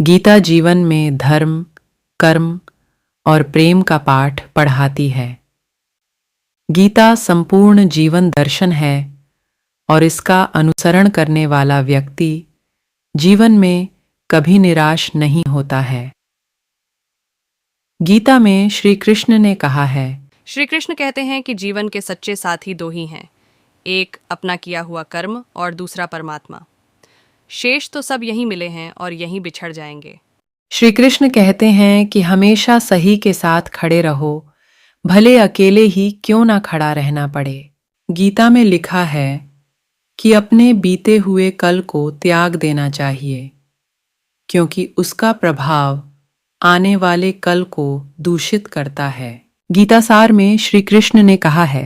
गीता जीवन में धर्म, कर्म और प्रेम का पाठ पढ़ाती है। गीता संपूर्ण जीवन दर्शन है और इसका अनुसरण करने वाला व्यक्ति जीवन में कभी निराश नहीं होता है। गीता में श्री कृष्ण ने कहा है, श्री कृष्ण कहते हैं कि जीवन के सच्चे साथी दो ही हैं, एक अपना किया हुआ कर्म और दूसरा परमात्मा। शेष तो सब यहीं मिले हैं और यहीं बिछड़ जाएंगे। श्री कृष्ण कहते हैं कि हमेशा सही के साथ खड़े रहो, भले अकेले ही क्यों ना खड़ा रहना पड़े। गीता में लिखा है कि अपने बीते हुए कल को त्याग देना चाहिए, क्योंकि उसका प्रभाव आने वाले कल को दूषित करता है। गीता सार में श्री कृष्ण ने कहा है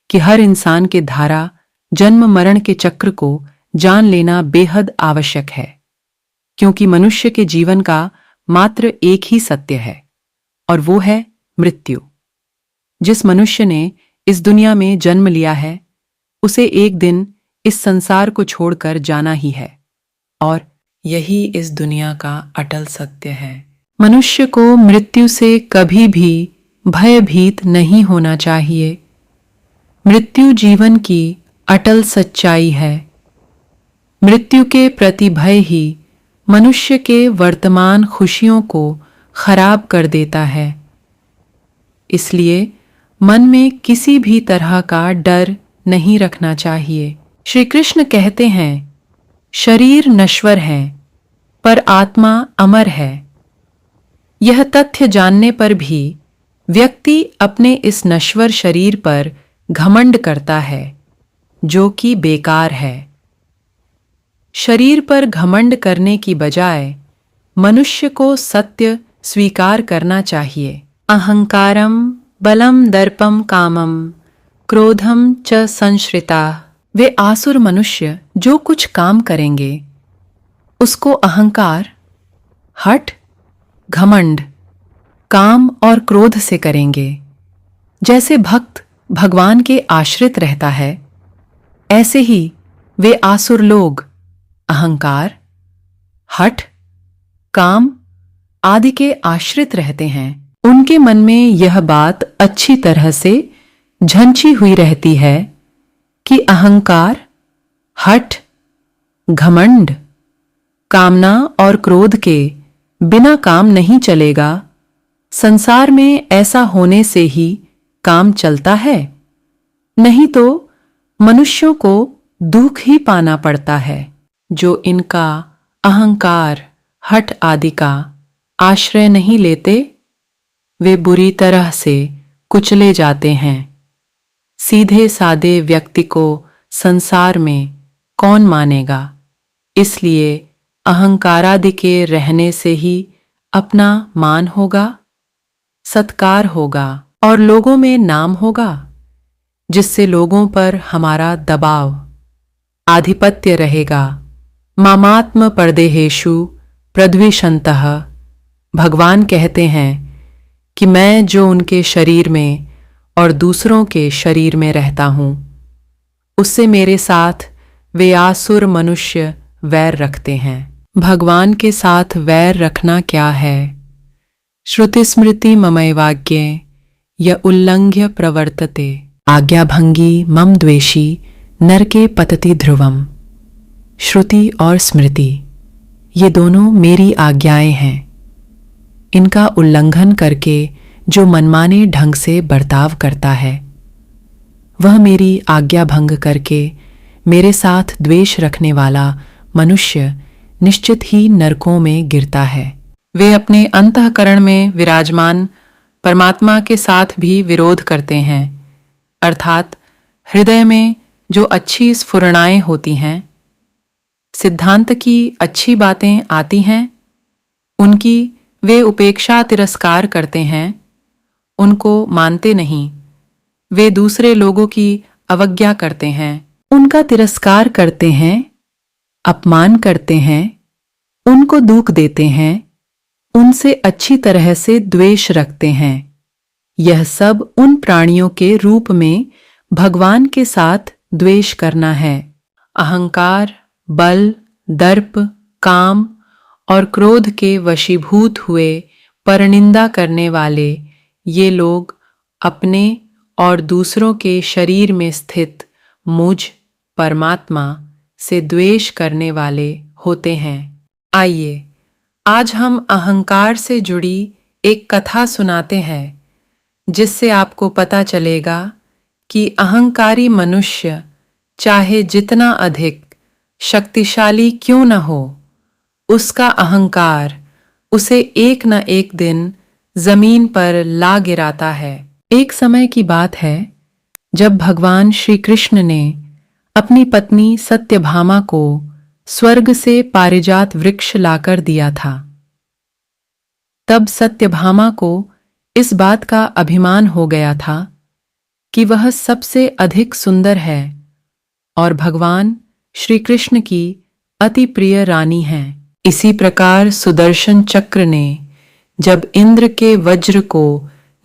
कि हर इंसान के धारा जन्म मरण के चक्र को जान लेना बेहद आवश्यक है, क्योंकि मनुष्य के जीवन का मात्र एक ही सत्य है और वो है मृत्यु। जिस मनुष्य ने इस दुनिया में जन्म लिया है उसे एक दिन इस संसार को छोड़कर जाना ही है और यही इस दुनिया का अटल सत्य है। मनुष्य को मृत्यु से कभी भी भयभीत नहीं होना चाहिए। मृत्यु जीवन की अटल सच्चाई है। मृत्यु के प्रति भय ही मनुष्य के वर्तमान खुशियों को खराब कर देता है। इसलिए मन में किसी भी तरह का डर नहीं रखना चाहिए। श्री कृष्ण कहते हैं, शरीर नश्वर है पर आत्मा अमर है। यह तथ्य जानने पर भी व्यक्ति अपने इस नश्वर शरीर पर घमंड करता है, जो कि बेकार है। शरीर पर घमंड करने की बजाय मनुष्य को सत्य स्वीकार करना चाहिए। अहंकारम बलम दर्पम कामम क्रोधम च संश्रिता। वे आसुर मनुष्य जो कुछ काम करेंगे उसको अहंकार, हठ, घमंड, काम और क्रोध से करेंगे। जैसे भक्त भगवान के आश्रित रहता है, ऐसे ही वे आसुर लोग अहंकार, हठ, काम आदि के आश्रित रहते हैं। उनके मन में यह बात अच्छी तरह से झंझी हुई रहती है कि अहंकार, हठ, घमंड, कामना और क्रोध के बिना काम नहीं चलेगा। संसार में ऐसा होने से ही काम चलता है, नहीं तो मनुष्यों को दुख ही पाना पड़ता है। जो इनका अहंकार, हठ आदि का आश्रय नहीं लेते, वे बुरी तरह से कुचले जाते हैं। सीधे सादे व्यक्ति को संसार में कौन मानेगा? इसलिए अहंकारादि के रहने से ही अपना मान होगा, सत्कार होगा और लोगों में नाम होगा, जिससे लोगों पर हमारा दबाव, आधिपत्य रहेगा। मामात्म परदेहेषु प्रद्विषन्तः। भगवान कहते हैं कि मैं जो उनके शरीर में और दूसरों के शरीर में रहता हूँ, उससे मेरे साथ वे आसुर मनुष्य वैर रखते हैं। भगवान के साथ वैर रखना क्या है? श्रुति स्मृति ममैवाज्ञे य उल्लंघ्य प्रवर्तते आज्ञाभंगी मम द्वेषी नरके पतति ध्रुवम। श्रुति और स्मृति ये दोनों मेरी आज्ञाएं हैं। इनका उल्लंघन करके जो मनमाने ढंग से बर्ताव करता है, वह मेरी आज्ञा भंग करके मेरे साथ द्वेष रखने वाला मनुष्य निश्चित ही नरकों में गिरता है। वे अपने अंतःकरण में विराजमान परमात्मा के साथ भी विरोध करते हैं, अर्थात हृदय में जो अच्छी स्फुरणाएं होती हैं, सिद्धांत की अच्छी बातें आती हैं, उनकी वे उपेक्षा तिरस्कार करते हैं, उनको मानते नहीं। वे दूसरे लोगों की अवज्ञा करते हैं, उनका तिरस्कार करते हैं, अपमान करते हैं, उनको दुख देते हैं, उनसे अच्छी तरह से द्वेष रखते हैं। यह सब उन प्राणियों के रूप में भगवान के साथ द्वेष करना है। अहंकार, बल, दर्प, काम और क्रोध के वशीभूत हुए परनिंदा करने वाले ये लोग अपने और दूसरों के शरीर में स्थित मुझ परमात्मा से द्वेष करने वाले होते हैं। आइए आज हम अहंकार से जुड़ी एक कथा सुनाते हैं, जिससे आपको पता चलेगा कि अहंकारी मनुष्य चाहे जितना अधिक शक्तिशाली क्यों न हो, उसका अहंकार उसे एक न एक दिन जमीन पर ला गिराता है। एक समय की बात है जब भगवान श्री कृष्ण ने अपनी पत्नी सत्यभामा को स्वर्ग से पारिजात वृक्ष लाकर दिया था। तब सत्यभामा को इस बात का अभिमान हो गया था कि वह सबसे अधिक सुंदर है और भगवान श्री कृष्ण की अति प्रिय रानी है। इसी प्रकार सुदर्शन चक्र ने जब इंद्र के वज्र को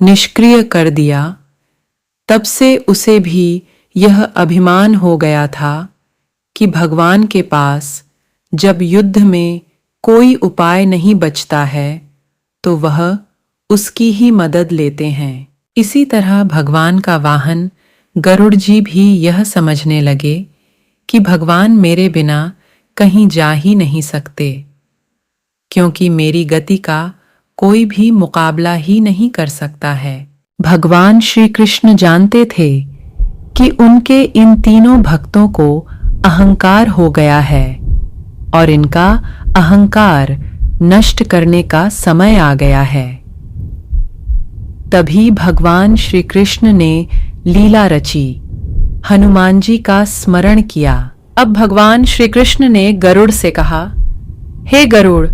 निष्क्रिय कर दिया, तब से उसे भी यह अभिमान हो गया था कि भगवान के पास जब युद्ध में कोई उपाय नहीं बचता है तो वह उसकी ही मदद लेते हैं। इसी तरह भगवान का वाहन गरुड़ जी भी यह समझने लगे कि भगवान मेरे बिना कहीं जा ही नहीं सकते, क्योंकि मेरी गति का कोई भी मुकाबला ही नहीं कर सकता है। भगवान श्री कृष्ण जानते थे कि उनके इन तीनों भक्तों को अहंकार हो गया है और इनका अहंकार नष्ट करने का समय आ गया है। तभी भगवान श्री कृष्ण ने लीला रची, हनुमान जी का स्मरण किया। अब भगवान श्री कृष्ण ने गरुड़ से कहा, हे गरुड़,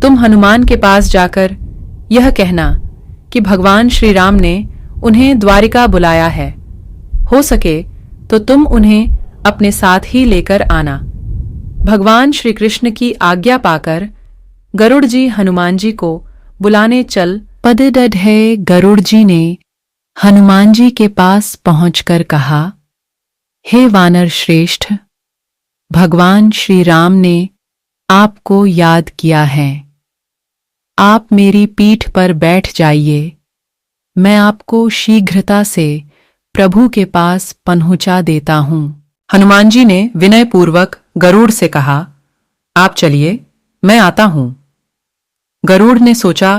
तुम हनुमान के पास जाकर यह कहना कि भगवान श्री राम ने उन्हें द्वारिका बुलाया है। हो सके तो तुम उन्हें अपने साथ ही लेकर आना। भगवान श्री कृष्ण की आज्ञा पाकर गरुड़ जी हनुमान जी को बुलाने चल पदे। गरुड़ जी ने हनुमान जी के पास पहुंचकर कहा, हे वानर श्रेष्ठ, भगवान श्री राम ने आपको याद किया है। आप मेरी पीठ पर बैठ जाइए, मैं आपको शीघ्रता से प्रभु के पास पहुंचा देता हूं। हनुमान जी ने विनयपूर्वक गरुड़ से कहा, आप चलिए, मैं आता हूं। गरुड़ ने सोचा,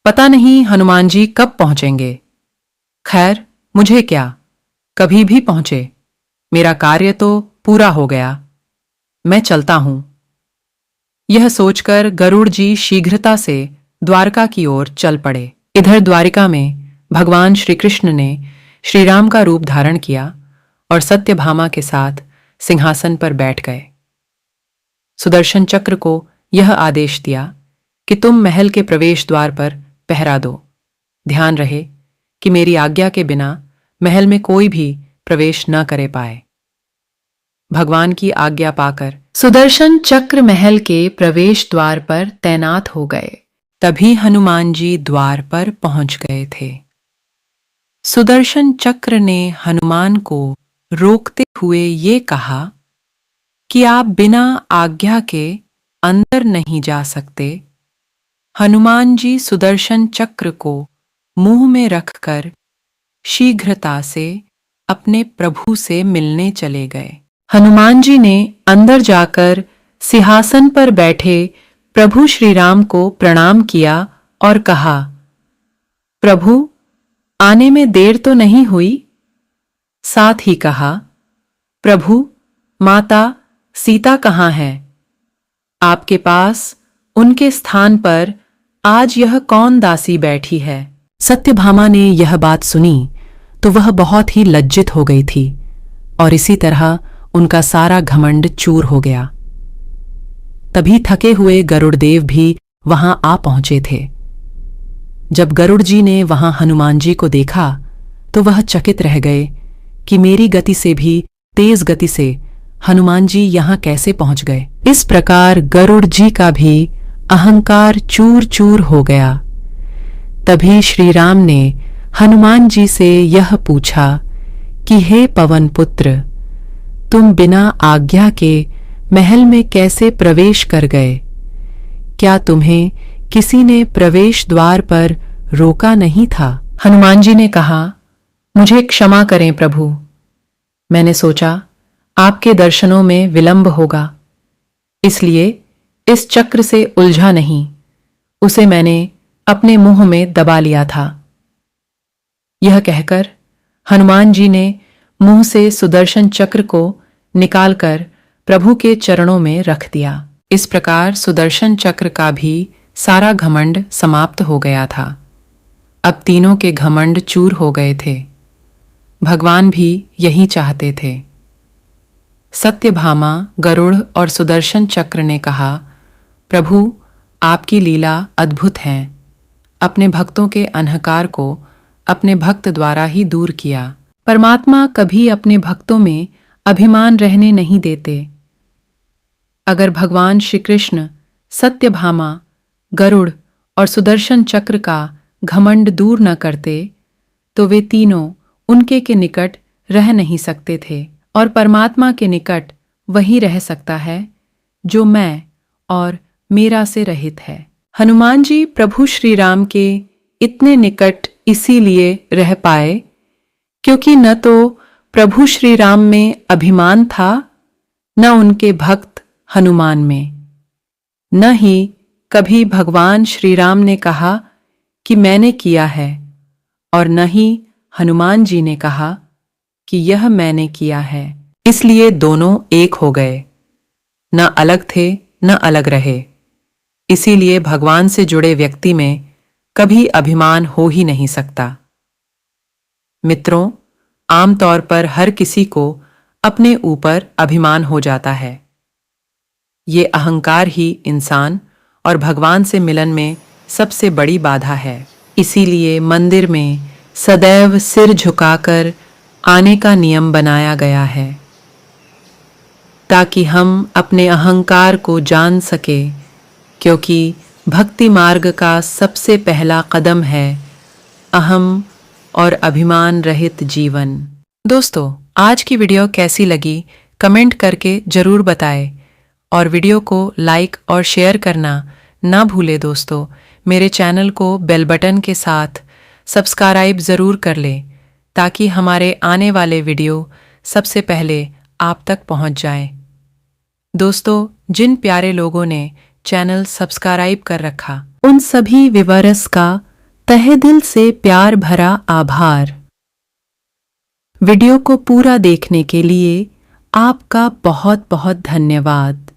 पता नहीं हनुमान जी कब पहुंचेंगे। खैर, मुझे क्या, कभी भी पहुंचे, मेरा कार्य तो पूरा हो गया, मैं चलता हूं। यह सोचकर गरुड़ जी शीघ्रता से द्वारका की ओर चल पड़े। इधर द्वारिका में भगवान श्री कृष्ण ने श्री राम का रूप धारण किया और सत्यभामा के साथ सिंहासन पर बैठ गए। सुदर्शन चक्र को यह आदेश दिया कि तुम महल के प्रवेश द्वार पर पहरा दो। ध्यान रहे कि मेरी आज्ञा के बिना महल में कोई भी प्रवेश न करे पाए। भगवान की आज्ञा पाकर सुदर्शन चक्र महल के प्रवेश द्वार पर तैनात हो गए। तभी हनुमान जी द्वार पर पहुंच गए थे। सुदर्शन चक्र ने हनुमान को रोकते हुए ये कहा कि आप बिना आज्ञा के अंदर नहीं जा सकते। हनुमान जी सुदर्शन चक्र को मुंह में रखकर शीघ्रता से अपने प्रभु से मिलने चले गए। हनुमान जी ने अंदर जाकर सिंहासन पर बैठे प्रभु श्री राम को प्रणाम किया और कहा, प्रभु, आने में देर तो नहीं हुई? साथ ही कहा, प्रभु, माता सीता कहाँ है? आपके पास उनके स्थान पर आज यह कौन दासी बैठी है? सत्यभामा ने यह बात सुनी तो वह बहुत ही लज्जित हो गई थी और इसी तरह उनका सारा घमंड चूर हो गया। तभी थके हुए गरुड़देव भी वहां आ पहुंचे थे। जब गरुड़ जी ने वहां हनुमान जी को देखा तो वह चकित रह गए कि मेरी गति से भी तेज गति से हनुमान जी यहां कैसे पहुंच गए। इस प्रकार गरुड़ जी का भी अहंकार चूर चूर हो गया। तभी श्री राम ने हनुमान जी से यह पूछा कि हे पवन पुत्र, तुम बिना आज्ञा के महल में कैसे प्रवेश कर गए? क्या तुम्हें किसी ने प्रवेश द्वार पर रोका नहीं था? हनुमान जी ने कहा, मुझे क्षमा करें प्रभु। मैंने सोचा आपके दर्शनों में विलंब होगा, इसलिए इस चक्र से उलझा नहीं, उसे मैंने अपने मुंह में दबा लिया था। यह कहकर हनुमान जी ने मुंह से सुदर्शन चक्र को निकालकर प्रभु के चरणों में रख दिया। इस प्रकार सुदर्शन चक्र का भी सारा घमंड समाप्त हो गया था। अब तीनों के घमंड चूर हो गए थे। भगवान भी यही चाहते थे। सत्यभामा, गरुड़ और सुदर्शन चक्र ने कहा, प्रभु आपकी लीला अद्भुत है। अपने भक्तों के अहंकार को अपने भक्त द्वारा ही दूर किया। परमात्मा कभी अपने भक्तों में अभिमान रहने नहीं देते। अगर भगवान श्री कृष्ण सत्यभामा, गरुड़ और सुदर्शन चक्र का घमंड दूर न करते तो वे तीनों उनके के निकट रह नहीं सकते थे। और परमात्मा के निकट वही रह सकता है जो मैं और मेरा से रहित है। हनुमान जी प्रभु श्री राम के इतने निकट इसीलिए रह पाए क्योंकि न तो प्रभु श्री राम में अभिमान था, न उनके भक्त हनुमान में। न ही कभी भगवान श्री राम ने कहा कि मैंने किया है, और न ही हनुमान जी ने कहा कि यह मैंने किया है। इसलिए दोनों एक हो गए, न अलग थे न अलग रहे। इसीलिए भगवान से जुड़े व्यक्ति में कभी अभिमान हो ही नहीं सकता। मित्रों, आमतौर पर हर किसी को अपने ऊपर अभिमान हो जाता है। ये अहंकार ही इंसान और भगवान से मिलन में सबसे बड़ी बाधा है। इसीलिए मंदिर में सदैव सिर झुकाकर आने का नियम बनाया गया है, ताकि हम अपने अहंकार को जान सके, क्योंकि भक्ति मार्ग का सबसे पहला कदम है अहम और अभिमान रहित जीवन। दोस्तों, आज की वीडियो कैसी लगी कमेंट करके जरूर बताएं, और वीडियो को लाइक और शेयर करना ना भूले। दोस्तों, मेरे चैनल को बेल बटन के साथ सब्सक्राइब ज़रूर कर लें, ताकि हमारे आने वाले वीडियो सबसे पहले आप तक पहुंच जाएं। दोस्तों, जिन प्यारे लोगों ने चैनल सब्सक्राइब कर रखा, उन सभी व्यूअर्स का तहे दिल से प्यार भरा आभार। वीडियो को पूरा देखने के लिए आपका बहुत बहुत धन्यवाद।